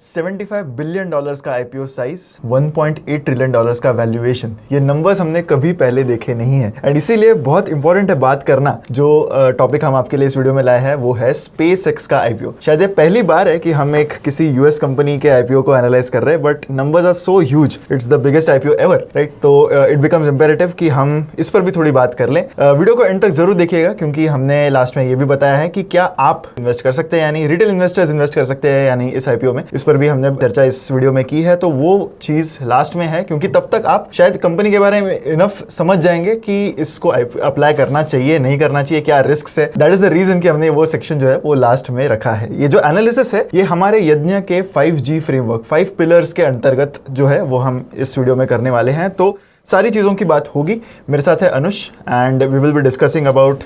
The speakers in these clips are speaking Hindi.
$75 बिलियन का आईपीओ साइज, $1.8 ट्रिलियन का वैल्यूएशन, ये नंबर्स हमने कभी पहले देखे नहीं है। एंड इसीलिए बहुत इंपॉर्टेंट है बात करना। जो टॉपिक हम आपके लिए इस वीडियो में लाए हैं वो है SpaceX का आईपीओ। शायद ये पहली बार है कि हम एक किसी यूएस कंपनी के आईपीओ को एनालाइज कर रहे हैं, but numbers are so huge, it's the biggest IPO ever, right? तो इट बिकम्स इंपेरेटिव कि हम इस पर भी थोड़ी बात कर लें। वीडियो को एंड तक जरूर देखिएगा, क्योंकि हमने लास्ट में ये भी बताया है कि क्या आप इन्वेस्ट कर सकते हैं, यानी रिटेल इन्वेस्टर्स इन्वेस्ट कर सकते हैं यानी इस आईपीओ में। इस पर भी हमने चर्चा इस वीडियो में की है, तो वो चीज लास्ट में है, क्योंकि तब तक आप शायद कंपनी के बारे में इनफ समझ जाएंगे कि इसको अप्लाई करना चाहिए, नहीं करना चाहिए, क्या रिस्क है। दैट इज द रीजन कि हमने वो सेक्शन जो है वो लास्ट में रखा है। ये जो एनालिसिस है ये हमारे यज्ञ के 5G फ्रेमवर्क, 5 पिलर्स के अंतर्गत जो है वो हम इस वीडियो में करने वाले हैं। तो सारी चीज़ों की बात होगी। मेरे साथ है Anush and we will be discussing about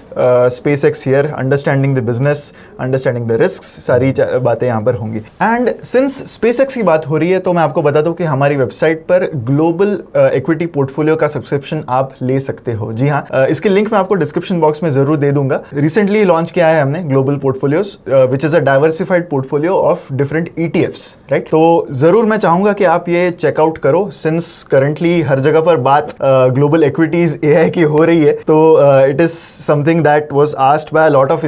SpaceX here, understanding the business, understanding the risks, सारी बातें यहाँ पर होंगी। एंड सिंस SpaceX की बात हो रही है तो मैं आपको बता दूं कि हमारी वेबसाइट पर ग्लोबल इक्विटी पोर्टफोलियो का सब्सक्रिप्शन आप ले सकते हो। जी हाँ, इसकी लिंक मैं आपको डिस्क्रिप्शन बॉक्स में जरूर दे दूंगा। रिसेंटली लॉन्च किया है हमने global portfolios, which is a diversified portfolio of different ETFs, right? तो जरूर मैं चाहूंगा कि आप ये चेकआउट करो, सिंस करंटली हर जगह पर बात ग्लोबल इक्विटीज AI की हो रही है। तो it is something that was asked by lot of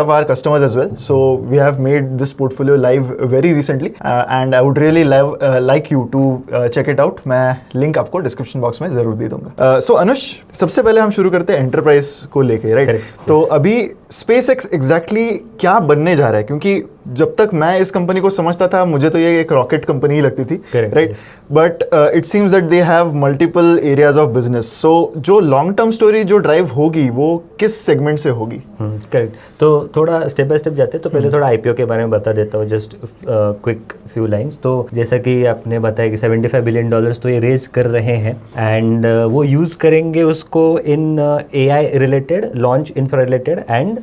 our customers as well, so we have made this portfolio live very recently and I would really like you to check it out. मैं लिंक आपको डिस्क्रिप्शन बॉक्स में जरूर दे दूंगा। सो अनुष, सबसे पहले हम शुरू करते हैं एंटरप्राइज को लेके, राइट? तो अभी SpaceX एग्जैक्टली क्या बनने जा रहा है? क्योंकि जब तक मैं इस कंपनी को समझता था मुझे तो ये एक रॉकेट कंपनी ही लगती थी, right? But it seems that they have multiple areas of business. So जो लॉन्ग टर्म स्टोरी जो ड्राइव होगी वो किस सेगमेंट से होगी? करेक्ट। तो थोड़ा स्टेप बाय स्टेप जाते हैं। तो पहले थोड़ा आईपीओ के बारे में बता देता हूँ, जस्ट क्विक फ्यू लाइंस। तो जैसा कि आपने बताया कि $75 बिलियन तो ये रेज कर रहे हैं एंड वो यूज़ करेंगे उसको इन AI related, launch infra related and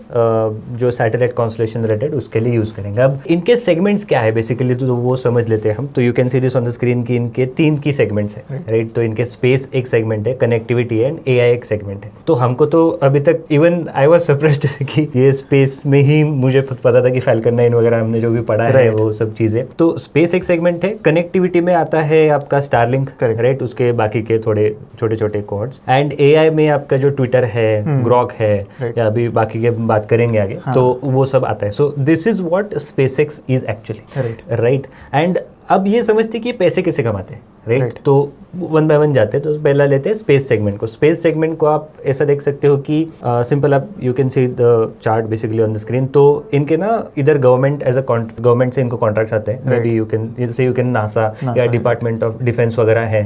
जो सैटेलाइट कॉन्स्टलेशन रिलेटेड उसके लिए यूज़ करेंगे। अब इनके सेगमेंट्स क्या है बेसिकली, तो वो समझ लेते हैं हम। तो you can see this on the screen कि इनके 3 की सेगमेंट्स है, राइट? तो इनके स्पेस एक सेगमेंट है, कनेक्टिविटी एंड AI एक सेगमेंट है। तो हमको तो अभी तक इवन आई वाज सरप्राइज्ड कि ये स्पेस में ही मुझे पता था कि फैल्कन 9 वगैरह हमने जो भी पढ़ा है वो सब चीजें। तो स्पेस एक सेगमेंट है। कनेक्टिविटी में आता है आपका स्टारलिंक, राइट? उसके बाकी के थोड़े छोटे छोटे कोड्स। एंड AI में आपका जो ट्विटर है, ग्रॉक है, या अभी बाकी के बात करेंगे आगे, तो वो सब आता है। So this is what SpaceX is actually, right? And अब ये समझते कि पैसे कैसे कमाते हैं, राइट? तो वन बाय वन जाते हैं। तो पहला लेते हैं स्पेस सेगमेंट को। स्पेस सेगमेंट को आप ऐसा देख सकते हो कि सिंपल, आप you can see the chart basically on the screen. तो इनके ना इधर गवर्नमेंट एज अ गवर्नमेंट से इनको कॉन्ट्रैक्ट्स आते हैं, मे बी यू कैन जैसे यू कैन नासा या डिपार्टमेंट ऑफ डिफेंस वगैरह है,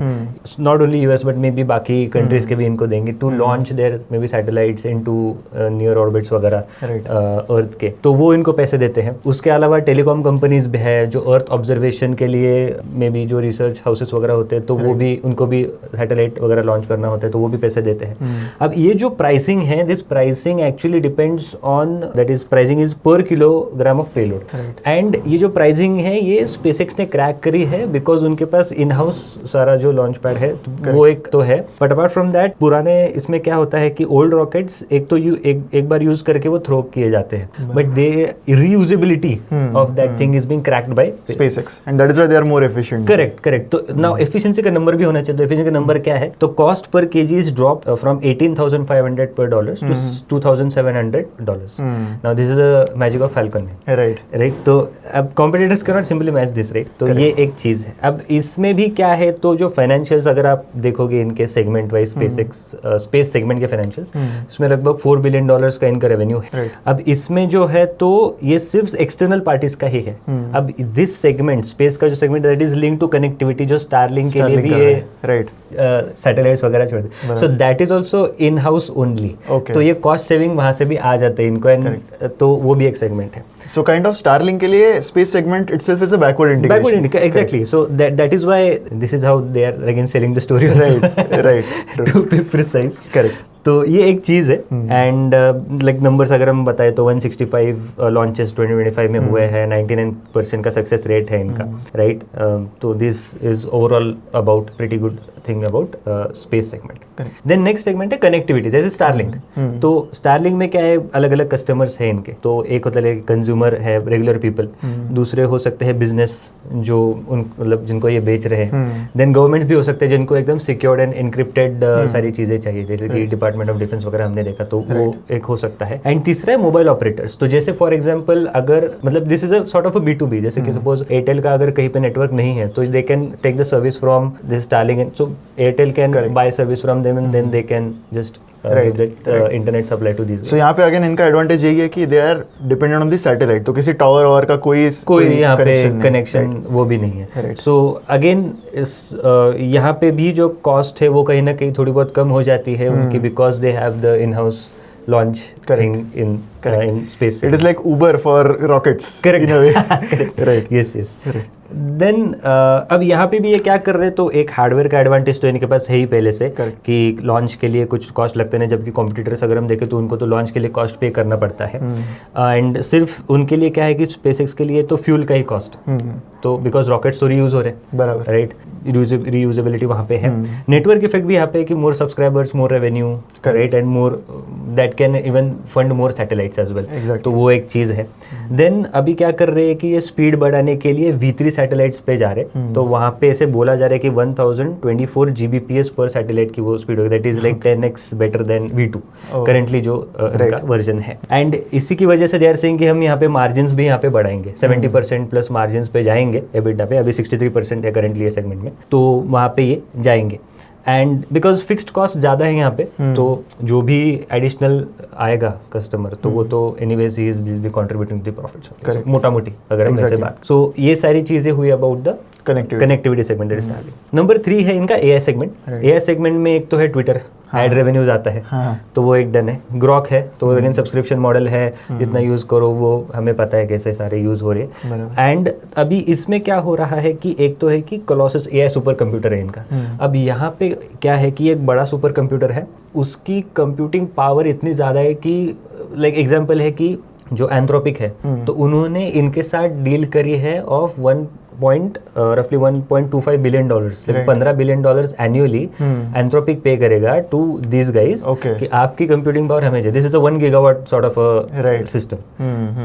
not only US but maybe बाकी कंट्रीज के भी इनको देंगे to launch their maybe satellites into near orbits वगैरह अर्थ के। तो वो इनको पैसे देते हैं। उसके अलावा टेलीकॉम कंपनीज भी है जो अर्थ ऑब्जर्वेशन के लिए मे बी जो रिसर्च हाउसेस वगैरह होते हैं, तो वो भी उनको भी सैटेलाइट वगैरह लॉन्च करना होता है, तो वो भी पैसे देते हैं। अब ये जो प्राइसिंग है, this pricing actually depends on, that is pricing is पर किलोग्राम ऑफ पेलोड। एंड ये जो प्राइसिंग है ये SpaceX ने क्रैक करी है बिकॉज उनके पास इन हाउस सारा जो लॉन्च पैड है वो एक तो है। बट अपार्ट फ्रॉम दैट, पुराने इसमें क्या होता है कि ओल्ड रॉकेट्स एक तो एक बार यूज करके वो थ्रो किए जाते हैं, but the reusability of that thing is being cracked by SpaceX and that is why they are more efficient. Correct. तो नाउ एफिशिएंसी का नंबर भी होना चाहिए। तो एफिशिएंसी का नंबर क्या है? तो cost per KG is drop from $18,500 per dollars to $2,700. Now this is the magic of falcon, right? तो अब competitors can not simply match this, right? तो ये एक चीज है। अब इसमें भी क्या है, तो जो फाइनेंशियल्स अगर आप देखोगे इनके सेगमेंट वाइज, स्पेस सेगमेंट के फाइनेंशियल्स, इसमें लगभग $4 बिलियन का इनका रेवेन्यू है। अब इसमें जो है तो ये सिर्फ एक्सटर्नल पार्टीज का ही है। अब दिस सेगमेंट, स्पेस का जो segment, that is link to connectivity, जो स्टारलिंक के लिए भी है, राइट? सैटेलाइट्स वगैरह छोड़ दे। So that is also in house only. तो ये कॉस्ट सेविंग वहां से भी आ जाते हैं इनको, एंड तो वो भी एक सेगमेंट है। So kind of Starlink के लिए space segment itself is a backward integration. Exactly. So that is why this is how they are again selling the story. Right. To be precise. Correct. तो ये एक चीज़ है। एंड लाइक नंबर्स अगर हम बताएं तो 165 लॉन्चेस 2025 में हुए हैं, 99% का सक्सेस रेट है इनका, राइट? तो this is overall about pretty good thing about space segment. Then next segment है कनेक्टिविटी, जैसे स्टारलिंक। तो स्टारलिंक में क्या है, अलग अलग कस्टमर्स हैं इनके। तो एक होता है कंज्यूमर है, रेगुलर पीपल, दूसरे हो सकते हैं बिजनेस जो मतलब जिनको ये बेच रहे हैं, देन गवर्नमेंट भी हो सकते हैं जिनको एकदम सिक्योर्ड एंड इनक्रिप्टेड सारी चीजें चाहिए, जैसे कि डिपार्टमेंट ऑफ डिफेंस वगैरह हमने देखा, तो वो एक हो सकता है। एंड तीसरा है मोबाइल ऑपरेटर्स। तो जैसे फॉर एग्जांपल अगर मतलब this is a sort of a B2B, जैसे कि सपोज एयरटेल का अगर कहीं पे नेटवर्क नहीं है तो they can take the service from this Starlink, and so Airtel can buy service from them and then they can just give that internet supply to these guys. So यहाँ पे अगेन इनका एडवांटेज यही है कि they are dependent on the satellite, तो किसी टावर और का कोई यहाँ पे कनेक्शन वो भी नहीं है। सो अगेन इस यहाँ पे भी जो कॉस्ट है वो कहीं ना कहीं थोड़ी बहुत कम हो जाती है उनकी, because they have the in house launch thing in space. It is like Uber for rockets. Correct. In a way. Right. Yes. Then अब यहाँ पे भी ये क्या कर रहे हैं, तो एक हार्डवेयर का एडवांटेज तो इनके पास है ही पहले से कि लॉन्च के लिए कुछ कॉस्ट लगते हैं, जबकि कॉम्पिटिटर्स अगर हम देखें तो उनको तो लॉन्च के लिए कॉस्ट पे करना पड़ता है। एंड सिर्फ उनके लिए क्या है कि स्पेसएक्स के लिए तो फ्यूल का ही कॉस्ट, तो बिकॉज रॉकेट्स तो रीयूज हो रहे हैं, बराबर, राइट, रीयूजेबिलिटी वहाँ पे है। नेटवर्क इफेक्ट भी यहाँ पे है कि more subscribers, more revenue, right, and more that can even fund more satellites as well, तो वो एक चीज़ है। देन अभी क्या कर रहे हैं कि ये स्पीड बढ़ाने के लिए V3 सैटेलाइट्स पे जा रहे, तो वहाँ पे ऐसे बोला जा रहा है कि 1024 Gbps पर सैटेलाइट की वो स्पीड होगी, that is like 10x better than V2 currently जो उनका वर्जन है। एंड इसी की वजह से दे आर सेइंग कि हम यहाँ पे मार्जिन्स भी यहाँ पे बढ़ाएंगे, 70% प्लस मार्जिन्स पे जाएंगे एबिटा पे, अभी 63% है करेंटली ये सेगमेंट में, तो वहाँ पे ये जाएंगे। एंड बिकॉज फिक्स्ड कॉस्ट ज़्यादा है यहाँ पे, तो जो भी एडिशनल आएगा कस्टमर तो वो तो anyways he will be contributing to the profits, मोटा मोटी अगर हम ऐसे बात। सो ये सारी चीज़ें हुई about the connectivity segment. Number 3 है इनका AI सेगमेंट। AI सेगमेंट में एक तो है ट्विटर, एड रेवेन्यूज आता है, तो वो एक डन है। ग्रॉक है, तो अगेन सब्सक्रिप्शन मॉडल है, जितना यूज करो वो हमें पता है कैसे सारे यूज हो रहे हैं। एंड अभी इसमें क्या हो रहा है कि एक तो है कि कोलोसस AI सुपर कंप्यूटर है इनका। अब यहाँ पे क्या है कि एक बड़ा सुपर कंप्यूटर है, उसकी कंप्यूटिंग पावर इतनी ज़्यादा है कि लाइक एग्जाम्पल है कि जो एंथ्रोपिक है, तो उन्होंने इनके साथ डील करी है of roughly $1.25 billion, $15 billion annually Anthropic पे करेगा टू दिस गाइज कि आपकी कंप्यूटिंग पावर हमें चाहिए। This is a 1 gigawatt sort of a system,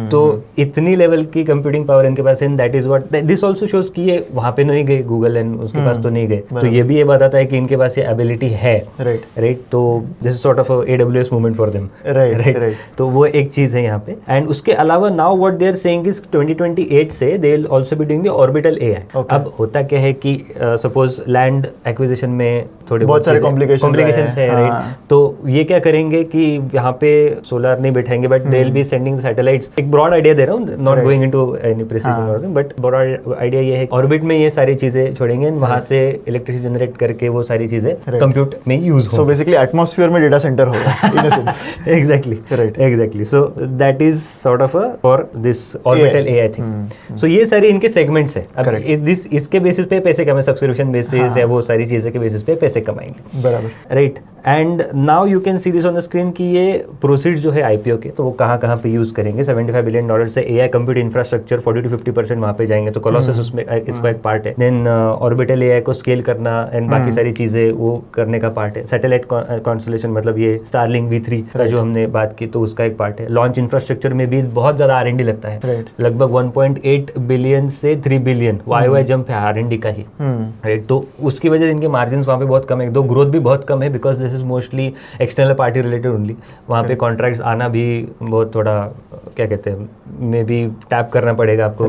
तो इतनी लेवल की कंप्यूटिंग पावर इनके पास है। That is what this also shows कि ये वहाँ पे नहीं गए, गूगल एंड उसके पास तो नहीं गए, तो ये भी ये बताता है कि इनके पास ये एबिलिटी है, राइट। तो this is sort of AWS movement for them, right. तो वो एक चीज है यहाँ पे। एंड उसके अलावा now what they are saying is 2028 से they will also be doing the orbital AI। अब होता क्या है कि सपोज लैंड एक्विजिशन में थोड़े बहुत सारे कॉम्प्लिकेशंस है, राइट। तो ये क्या करेंगे कि यहाँ पे सोलर नहीं बैठाएंगे, but they will be sending satellites. एक ब्रॉड आइडिया दे रहा हूँ, not going into any precision, but broad idea ये है ऑर्बिट में ये सारी चीजें छोड़ेंगे, वहां से इलेक्ट्रिसिटी जनरेट करके वो सारी चीजें कंप्यूट में यूज हो। सो बेसिकली एटमॉस्फेयर में डेटा सेंटर होगा in a sense. Exactly. So that is sort of for this orbital AI thing. So ये सारी इनके सेगमेंट्स है। अब इसके बेसिस पे पैसे कमाए, सब्सक्रिप्शन बेसिस या वो सारी चीजें के बेसिस पे पैसे कमाएंगे, बराबर, right. And now you can see this on the screen कि ये प्रोसीड्स जो है IPO के, तो वो कहाँ पे यूज करेंगे। $75 बिलियन से AI कंप्यूट इंफ्रास्ट्रक्चर 40 to 50% वहाँ पे जाएंगे, तो कोलोसस उसमें इसका एक पार्ट है। देन ऑर्बिटल AI को स्केल करना एंड बाकी सारी चीजें वो करने का पार्ट है। सैटेलाइट कॉन्स्टलेशन मतलब ये स्टारलिंक V3 का जो हमने बात की, तो उसका एक पार्ट है। लॉन्च इंफ्रास्ट्रक्चर में भी बहुत ज्यादा R&D लगता है, लगभग 1.8 बिलियन से 3 बिलियन YoY जंप है R&D का ही, राइट। तो उसकी वजह से इनके मार्जिन वहाँ पे बहुत कम है, दो ग्रोथ भी बहुत कम है, because this is mostly external party related only. वहाँ पे कॉन्ट्रैक्ट्स आना भी बहुत थोड़ा क्या कहते हैं, मे बी टैप करना पड़ेगा आपको,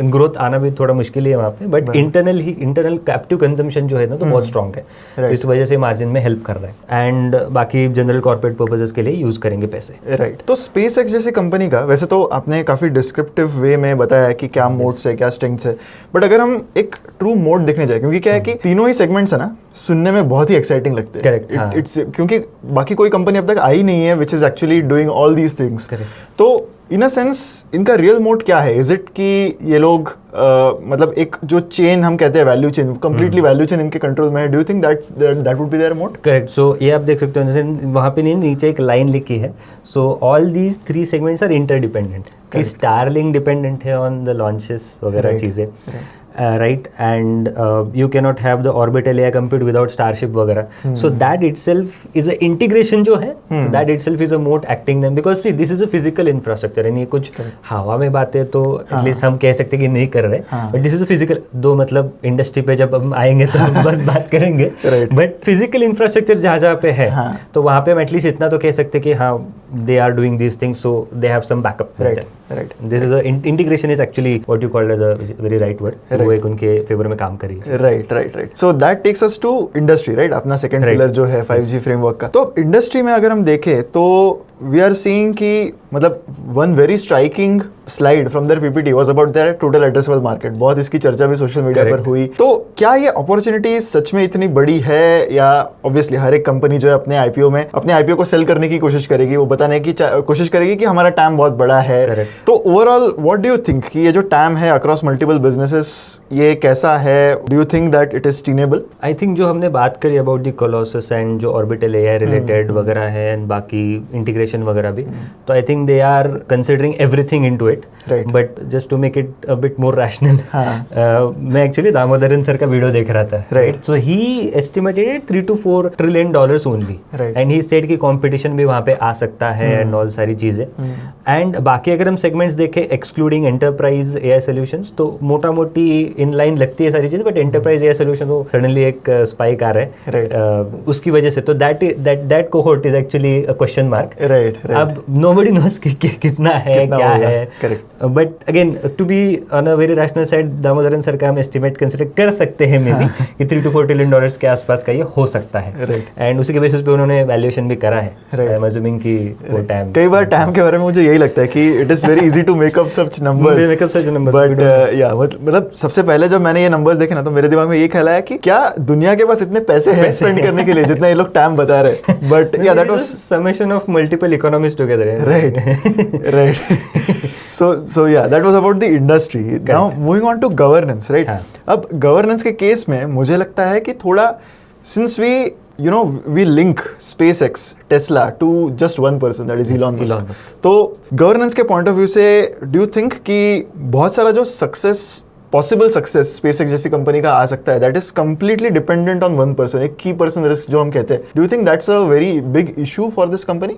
ग्रोथ आना भी थोड़ा मुश्किल है वहाँ पे, बट इंटरनल कैप्टिव कंजम्पशन जो है ना तो बहुत स्ट्रॉन्ग है, तो इस वजह से मार्जिन में हेल्प कर रहा है। एंड बाकी जनरल कॉर्पोरेट पर्पसेस के लिए यूज करेंगे पैसे, राइट। तो SpaceX जैसी कंपनी का वैसे तो आपने काफी डिस्क्रिप्टिव वे में बताया है कि क्या मोड्स है, क्या स्ट्रेंथ्स है, बट अगर हम एक ट्रू मोड देखने जाए, क्योंकि क्या है कि तीनों ही सेगमेंट्स है ना सुनने में बहुत ही एक्साइटिंग लगते हैं, करेक्ट। इट्स क्योंकि बाकी कोई कंपनी अब तक आई नहीं है which is actually doing all these things, तो इन अ सेंस इनका रियल मोड क्या है? इज इट कि ये लोग मतलब एक जो चेन हम कहते हैं value chain, completely value chain इनके कंट्रोल में है? Do you think that would be their moat? Correct. So ये आप देख सकते हो, जैसे वहाँ पे नहीं नीचे एक लाइन लिखी है, so all these 3 segments are interdependent. कि स्टारलिंक डिपेंडेंट है ऑन द लॉन्चेस वगैरह चीज़ें, right? And you cannot have the orbital AI compute without Starship वगैरह. So that itself is a integration जो है, that itself is a moat acting them, because see this is a physical infrastructure, यानी कुछ हवा में बातें तो एटलीस्ट हम कह सकते हैं कि नहीं कर रहे, but this is a physical, दो मतलब इंडस्ट्री पे जब हम आएंगे तो हम बात करेंगे, बट फिजिकल इंफ्रास्ट्रक्चर जहाँ पे है तो वहाँ पे हम एटलीस्ट इतना तो कह सकते हैं कि हाँ they are doing this things, so they have some backup. Right, this is integration is actually what you called as a very right word, वो एक उनके फेवर में काम करी. Right. So that takes us to industry, right, अपना सेकंड पिलर जो है 5G फ्रेमवर्क का. तो इंडस्ट्री में अगर हम देखें तो वी आर सीइंग कि मतलब one very striking slide from their PPT was about their total addressable market. बहुत इसकी चर्चा भी सोशल मीडिया पर हुई. तो क्या ये अपॉर्चुनिटी सच में इतनी बड़ी है, या ऑब्वियसली हर एक कंपनी जो है अपने आईपीओ को सेल करने की कोशिश करेगी, वो बताने की कोशिश करेगी कि हमारा टैम बहुत बड़ा है. तो overall what do you think कि ये जो टैम है अक्रॉस मल्टीपल बिजनेसेस ये कैसा है? Do you think that it is sustainable? I think जो हमने बात करी अबाउट द कोलोसस एंड जो ऑर्बिटल एआई रिलेटेड वगैरह है एंड बाकी इंटीग्रेशन वगैरह भी, तो I think they are considering everything into it, but just to make it a bit more rational, मैं एक्चुअली दामोदरन सर का वीडियो देख रहा था, right? So he estimated $3 to $4 trillion only, and he said कि कंपटीशन भी वहाँ पे आ सकता है एंड ऑल सारी चीजें. एंड बाकी अगर हम सेगमेंट्स देखें एक्सक्लूडिंग एंटरप्राइज एआई सॉल्यूशंस, तो मोटा मोटी इन लाइन लगती है सारी चीजें, बट एंटरप्राइज एआई सॉल्यूशन तो सडनली एक स्पाइक आ रहा है उसकी वजह से. तो that cohort is actually a question mark. अब नोबडी नोस कितना है, क्या है, but again to be on a very rational side, Damodaran sir का हम एस्टिमेट कंसिडर कर सकते हैं मे बी कि $3 to $4 trillion के आसपास का ये हो सकता है. एंड उसी के बेसिस पे उन्होंने वैल्यूएशन भी करा है. आई एम अज्यूमिंग कि वो टाइम, कई बार टाइम के बारे में मुझे यही लगता है कि it is very easy to make up such numbers, but या मतलब सबसे पहले जब मैंने ये नंबर्स देखे ना तो मेरे दिमाग में ये ख्याल आया कि क्या दुनिया के पास इतने पैसे हैं स्पेंड करने के लिए जितना ये लोग टाइम बता रहे. बट या that was summation of multiple economies together, right. So yeah, that was about the industry. Now moving on to governance, right? अब governance के केस में मुझे लगता है कि थोड़ा since we link SpaceX, Tesla to just one person, that is Elon Musk. तो governance के point of view से do you think कि बहुत सारा जो पॉसिबल सक्सेस स्पेसएक्स जैसी कंपनी का आ सकता है, that is completely dependent on one person, एक की पर्सन रिस्क जो हम कहते हैं. Do you think that's a very big issue for this company?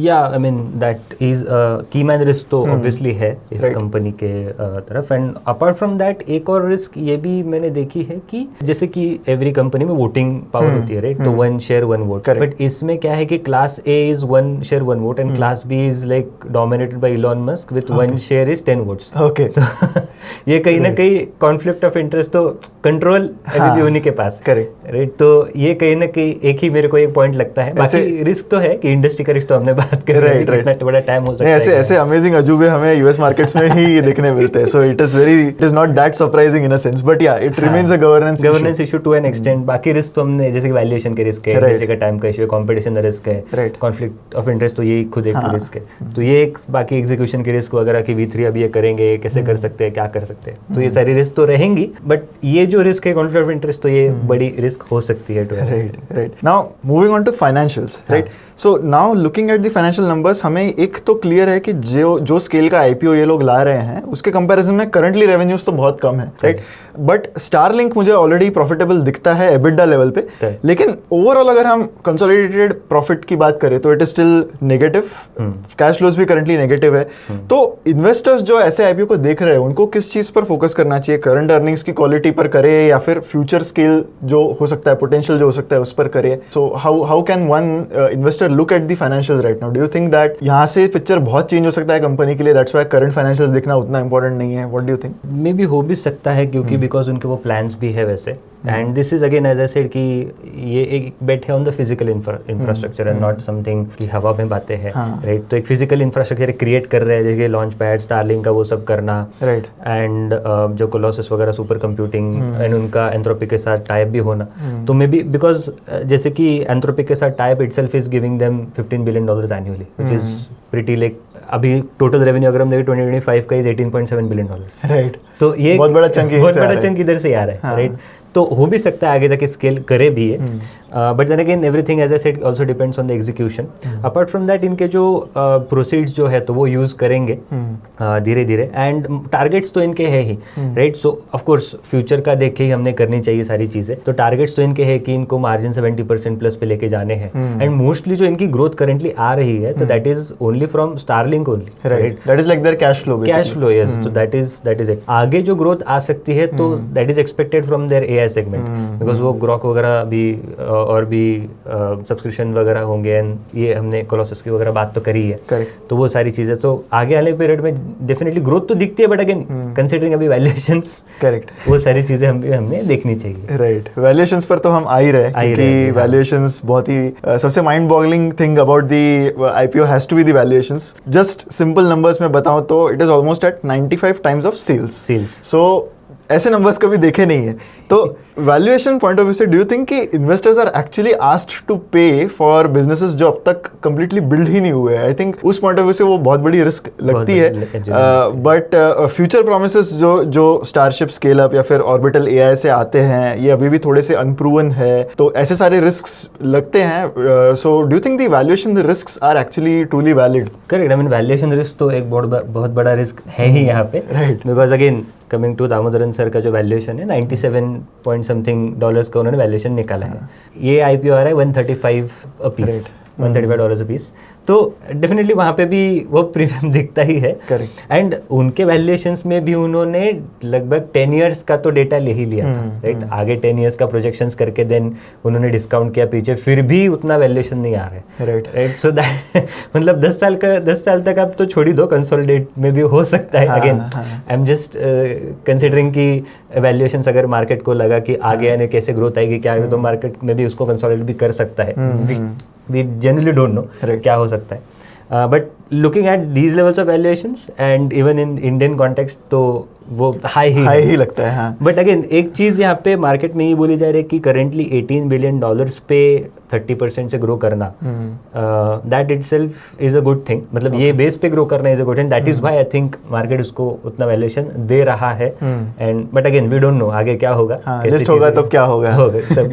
या आई मीन दैट इज की मैन रिस्क तो ऑब्वियसली है इस कंपनी के तरफ. एंड अपार्ट फ्रॉम दैट एक और रिस्क ये भी मैंने देखी है कि जैसे कि एवरी कंपनी में वोटिंग पावर होती है, राइट? तो 1 share 1 vote, बट इसमें क्या है कि class A is 1 share 1 vote and class B is like dominated by Elon Musk with 1 share is 10 votes. Okay, ये कहीं ना कहीं कॉन्फ्लिक्ट ऑफ इंटरेस्ट तो कंट्रोल अभी भी उन्हीं के पास, राइट? तो ये कहीं ना कहीं एक ही मेरे को एक पॉइंट लगता है. बाकी रिस्क तो है कि इंडस्ट्री का रिस्क तो हमने बात कर रहे हैं, कितना बड़ा टाइम हो सकता है. ऐसे अमेजिंग अजूबे हमें यूएस मार्केट्स में ही देखने मिलते हैं. So it is not that surprising in a sense, but yeah it remains a governance issue to an extent. बाकी रिस्क तो हमने जैसे कि वैल्यूएशन के रिस्क है, इंडस्ट्री का टाइम का इशू है, कंपटीशन का रिस्क है, कॉन्फ्लिक्ट ऑफ इंटरेस्ट तो ये खुद एक रिस्क है. तो ये एक बाकी एग्जीक्यूशन के रिस्क वगैरह की V3 अब ये करेंगे, कैसे कर सकते हैं, क्या कर सकते हैं, तो ये सारी रिस्क तो रहेंगी. बट ये जो रिस्क है कॉन्फ्लिक्ट ऑफ इंटरेस्ट, तो ये बड़ी रिस्क हो सकती है. Right. Now moving on to financials, right? So now looking at the financial numbers, हमें एक तो क्लियर है कि जो स्केल का आईपीओ ये लोग ला रहे हैं उसके कंपैरिजन में करंटली रेवेन्यूज तो बहुत कम है, राइट? बट स्टारलिंक मुझे ऑलरेडी प्रॉफिटेबल दिखता है एबिडा लेवल पे, लेकिन ओवरऑल अगर हम कंसोलिडेटेड प्रॉफिट की बात करें तो it is still negative, cash flows भी करंटली नेगेटिव है. तो इन्वेस्टर्स जो ऐसे आईपीओ को देख रहे हैं उनको किस चीज पर फोकस करना चाहिए? करंट अर्निंग्स की क्वालिटी पर करे या फिर फ्यूचर स्केल जो हो सकता है, पोटेंशियल जो हो सकता है उस पर करे? So how can one investor look at the financials right now? Do you think that यहाँ से पिक्चर बहुत चेंज हो सकता है कंपनी के लिए, that's why करंट फाइनेंशियल्स देखना उतना इंपॉर्टेंट नहीं है? What do you think? May be हो भी सकता है क्योंकि बिकॉज उनके वो प्लान्स भी है वैसे. And this is again as I said कि ये एक बेट है on the physical infrastructure and not something कि हवा में बातें हैं, राइट? तो एक फिजिकल इंफ्रास्ट्रक्चर क्रिएट कर रहे हैं, जैसे लॉन्च पैड, स्टारलिंक का वो सब करना, राइट? एंड जो कोलोसस वगैरह सुपर कंप्यूटिंग एंड उनका एंथ्रोपिक के साथ टाइप भी होना, तो मे बी बिकॉज जैसे कि एंथ्रोपिक के साथ type itself is giving them $15 billion annually, which is pretty like अभी टोटल रेवेन्यू अगर हम देखें 2025 का इज $18.7 billion, राइट? तो ये बहुत बड़ा चंक इधर से आ रहा है, राइट? तो हो भी सकता है आगे जाके स्केल करे भी है, but then again everything as I said also depends on the execution. Apart from that इनके जो प्रोसीड्स जो है तो वो यूज करेंगे धीरे धीरे, एंड टारगेट्स तो इनके है ही, right. So of course future का देख के ही हमने करनी चाहिए सारी चीज़ें. तो टारगेट्स तो इनके है कि इनको मार्जिन 70% प्लस पे लेके जाने हैं, एंड मोस्टली जो इनकी ग्रोथ करेंटली आ रही है तो that is only from Starlink only, right. That is like their cash flow, yes. तो दैट इज इट. आगे जो ग्रोथ आ सकती है तो that is expected from their AI segment, because वो ग्रॉक वगैरह भी और भी सब्सक्रिप्शन वगैरह होंगे, एंड ये हमने कोलोसस की वगैरह बात तो करी है. करेक्ट. तो वो सारी चीजें तो आगे आने पीरियड में डेफिनेटली ग्रोथ तो दिखती है, बट अगेन कंसीडरिंग अभी वैल्यूएशंस, करेक्ट, वो सारी चीजें हमने देखनी चाहिए. राइट. वैल्यूएशंस पर तो हम आ ही रहे क्योंकि वैल्यूएशंस बहुत ही सबसे mind boggling thing about the IPO has to be the valuations. Just simple numbers में बताऊं तो it is almost at 95 times of sales. So ऐसे नंबर्स कभी देखे नहीं है. तो वैल्यूएशन पॉइंट ऑफ व्यू से डू यू थिंक कि investors are actually asked to pay for businesses जो अब तक कंप्लीटली बिल्ड ही नहीं हुए हैं? आई थिंक उस पॉइंट ऑफ व्यू से वो बहुत बड़ी रिस्क लगती है. बट फ्यूचर प्रोमिसेस जो स्टारशिप स्केल अप या फिर ऑर्बिटल एआई से आते हैं, ये अभी भी थोड़े से अनप्रूवन है, तो ऐसे सारे रिस्क्स लगते हैं. So do you think the valuation risks are actually truly valid? Correct. I mean valuation risk तो एक बहुत बड़ा रिस्क है ही यहाँ पे, right. Because again coming to Damodaran sir का जो वैल्यूएशन है 97 पॉइंट समथिंग डॉलर्स का उन्होंने वैल्यूएशन निकाला है. ये आईपीओ आ रहा है 135 अ पीस, $135 a piece. तो डेफिनेटली वहाँ पे भी वो प्रीमियम दिखता ही है. करेक्ट. एंड उनके वैल्यूएशंस में भी उन्होंने लगभग 10 इयर्स का तो डेटा ले ही लिया था, राइट. आगे 10 इयर्स का प्रोजेक्शंस करके देन उन्होंने डिस्काउंट किया पीछे, फिर भी उतना वैल्यूएशन नहीं आ रहा है, राइट. सो दैट मतलब 10 साल तक आप तो छोड़ ही दो, कंसोलिडेट में भी हो सकता है. Again I am just considering कि वैल्यूएशंस अगर मार्केट को लगा कि आगे आने कैसे ग्रोथ आएगी क्या आएगी, तो मार्केट में भी उसको कंसोलिडेट भी कर सकता है. We generally don't know क्या हो सकता है. But looking at these levels of valuations and even in Indian context, तो वो हाई ही लगता है. हाँ. बट अगेन एक चीज़ यहाँ पे मार्केट में ये बोली जा रही है कि करेंटली $18 बिलियन पे 30% से ग्रो करना, that itself is a good thing. मतलब ये बेस पे ग्रो करना is a good thing. That is why I think market उसको उतना वैल्यूएशन दे रहा है. And but again we don't know आगे क्या होगा, लिस्ट होगा तब क्या होगा, सब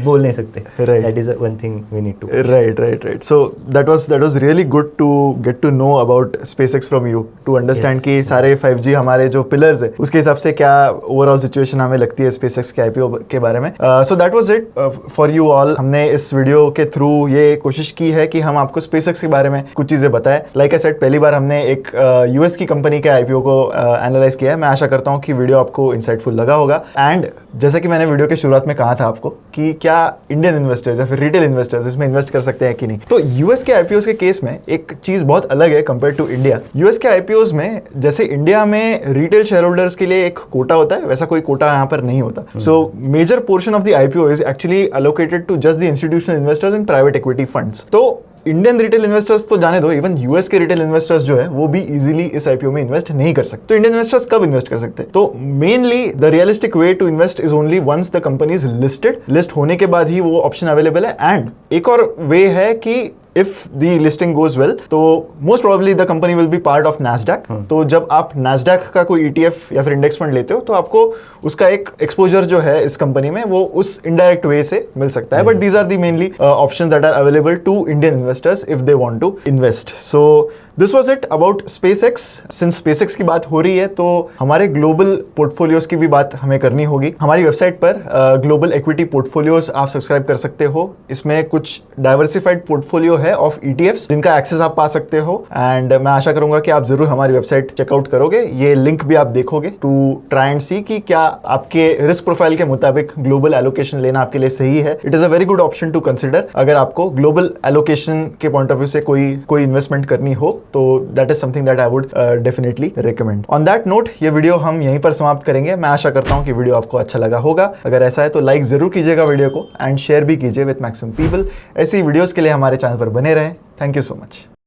बोल नहीं सकते. That is one thing we need to. Right. So that was really good to get to know about SpaceX from you, to understand कि सारे 5G हमारे जो पिलर्स है उसके हिसाब से क्या ओवरऑल सिचुएशन हमें लगती है स्पेसएक्स के आईपीओ के बारे में. सो that was it for you all. हमने इस वीडियो के थ्रू ये कोशिश की है कि हम आपको स्पेसएक्स के बारे में कुछ चीजें बताएं. लाइक आई सेड, पहली बार हमने एक यूएस की कंपनी के आईपीओ को एनालाइज किया है. मैं आशा करता हूँ कि वीडियो आपको इंसाइटफुल लगा होगा. एंड जैसा कि मैंने वीडियो के शुरुआत में कहा था आपको कि क्या इंडियन इन्वेस्टर्स या फिर रिटेल इन्वेस्टर्स इसमें इन्वेस्ट कर सकते हैं कि नहीं, तो यूएस के आईपीओ के केस में एक चीज बहुत अलग है कंपेयर टू इंडिया. यूएस के आईपीओ में जैसे इंडिया में रिटेल शेयर होल्डर्स के लिए एक कोटा होता है, वैसा कोई कोटा यहाँ पर नहीं होता. So major portion of the IPO is actually allocated to just the institutional investors and private equity funds. तो इंडियन रिटेल इन्वेस्टर्स तो जाने दो, इवन यूएस के रिटेल इन्वेस्टर्स जो है वो भी इजीली इस आईपीओ में इन्वेस्ट नहीं कर सकते. तो इंडियन इन्वेस्टर्स कब इन्वेस्ट कर सकते हैं? तो mainly the realistic way to invest is only once the company is listed. List होने के बाद ही वो ऑप्शन अवेलेबल है. एंड एक और वे है कि if the listing goes well, तो most probably the company will be part of NASDAQ. तो जब आप NASDAQ का कोई ETF या फिर इंडेक्स फंड लेते हो तो आपको उसका एक एक्सपोजर जो है इस कंपनी में वो उस इनडायरेक्ट वे से मिल सकता है. But these are the mainly options that are available to Indian investors if they want to invest. So this was it about SpaceX. Since SpaceX की बात हो रही है तो हमारे ग्लोबल पोर्टफोलियोज की भी बात हमें करनी होगी. हमारी वेबसाइट पर ग्लोबल इक्विटी पोर्टफोलियोज आप सब्सक्राइब कर सकते हो. इसमें कुछ डाइवर्सिफाइड पोर्टफोलियो है ऑफ ETFs जिनका एक्सेस आप पा सकते हो. एंड मैं आशा करूंगा कि आप जरूर हमारी वेबसाइट चेकआउट करोगे. ये लिंक भी आप देखोगे टू ट्राई एंड सी कि क्या आपके रिस्क प्रोफाइल के मुताबिक ग्लोबल एलोकेशन लेना आपके लिए सही है. It is a very good option to consider अगर आपको ग्लोबल एलोकेशन के पॉइंट ऑफ व्यू से कोई इन्वेस्टमेंट करनी हो, तो that is something that I would definitely recommend. On that note ये वीडियो हम यहीं पर समाप्त करेंगे. मैं आशा करता हूँ कि वीडियो आपको अच्छा लगा होगा. अगर ऐसा है तो लाइक जरूर कीजिएगा वीडियो को एंड शेयर भी कीजिए विद मैक्सिमम पीपल. ऐसी वीडियोस के लिए हमारे चैनल पर बने रहें. Thank you so much.